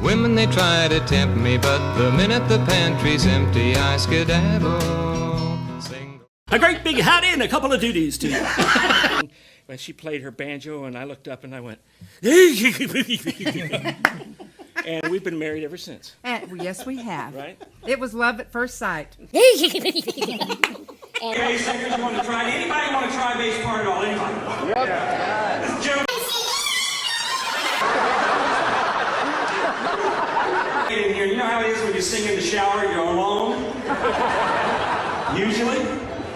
Women, they try to tempt me, but the minute the pantry's empty, I skedaddle. A great big howdy and a couple of duties to you. When she played her banjo, and I looked up and I went, and we've been married ever since. Yes, we have. Right? It was love at first sight. Bass singers want to try. Anybody want to try bass part at all? Anybody? Yep. This is Joe. In here, you know how it is when you sing in the shower, you're alone? Usually.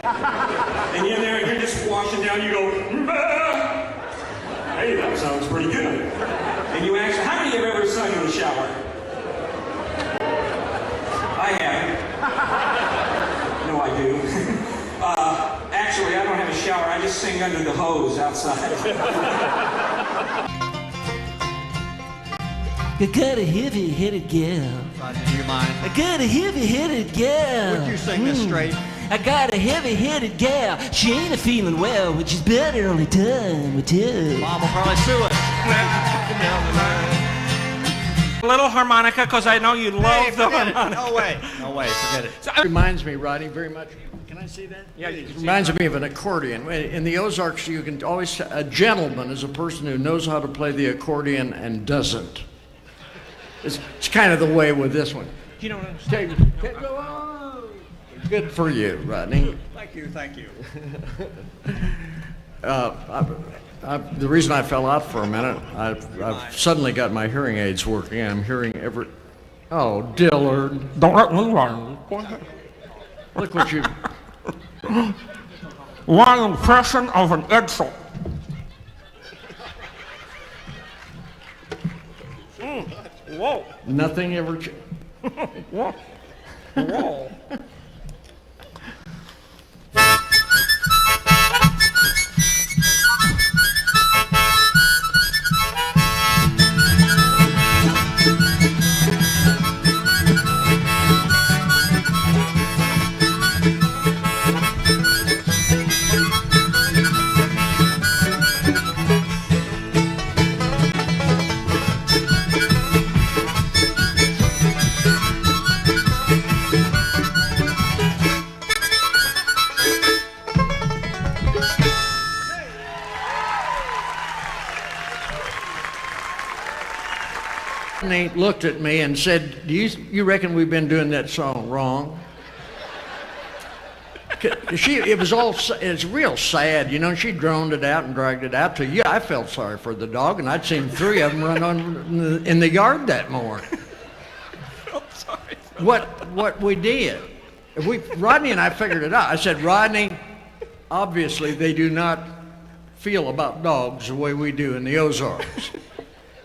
And you're there, and you're just washing down, you go, bah! Hey, that sounds pretty good. And you ask, how many have ever sung in the shower? I have. No, I do. Actually, I don't have a shower. I just sing under the hose outside. I got a heavy-headed gal. Do you mind? I got a heavy-headed gal. Would you sing this straight? I got a heavy-headed gal. She ain't a feeling well, but she's better only time will tell. Mom will probably sue us. A little harmonica, because I know you love the harmonica. No way. No way. Forget it. It reminds me, Rodney, very much. Can I see that? Yeah, It reminds me of an accordion. In the Ozarks, you can always, a gentleman is a person who knows how to play the accordion and doesn't. It's kind of the way with this one. You don't understand. Good for you, Rodney. Thank you. Thank you. The reason I fell out for a minute, I've suddenly got my hearing aids working. I'm hearing every. Oh, Dillard. Look what you. One impression of an Edsel. Whoa. Nothing ever. Whoa. Whoa. Rodney looked at me and said, "Do you reckon we've been doing that song wrong?" It's real sad, you know. She droned it out and dragged it out to you. I felt sorry for the dog, and I'd seen 3 of them run on in the yard that morning. I'm sorry. What we did, Rodney and I figured it out. I said, Rodney, obviously they do not feel about dogs the way we do in the Ozarks.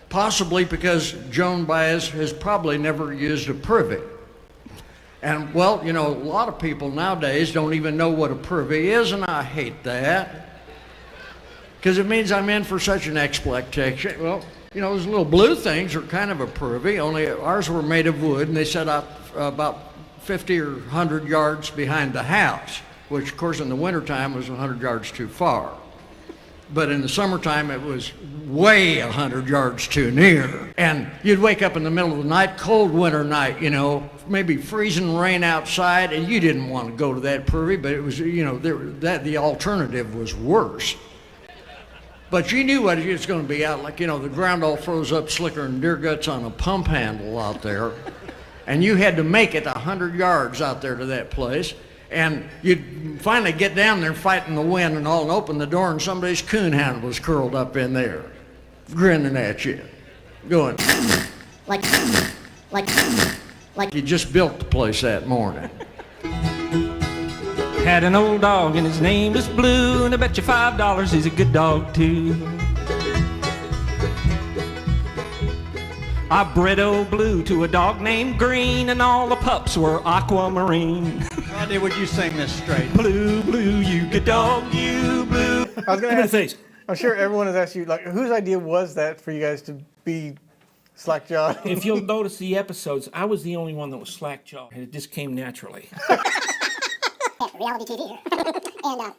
Possibly because Joan Baez has probably never used a privy. And, well, you know, a lot of people nowadays don't even know what a privy is, and I hate that. Because it means I'm in for such an exploitation. Well, you know, those little blue things are kind of a privy, only ours were made of wood, and they set up about 50 or 100 yards behind the house, which, of course, in the wintertime was 100 yards too far. But in the summertime, it was way 100 yards too near. And you'd wake up in the middle of the night, cold winter night, you know, maybe freezing rain outside, and you didn't want to go to that prairie, but it was, you know, the alternative was worse. But you knew what it was going to be out, like, you know, the ground all froze up slicker than deer guts on a pump handle out there. And you had to make it 100 yards out there to that place. And you'd finally get down there fighting the wind and all, and open the door, and somebody's coonhound was curled up in there, grinning at you, going like you just built the place that morning. Had an old dog and his name was Blue, and I bet you $5 he's a good dog too. I bred old Blue to a dog named Green, and all the pups were aquamarine. Rodney, would you sing this straight? Blue, Blue, you good dog, you Blue. I was going to ask, face. I'm sure everyone has asked you, like, whose idea was that for you guys to be slack-jawed? If you'll notice the episodes, I was the only one that was slack-jawed, and it just came naturally. Reality TV here. And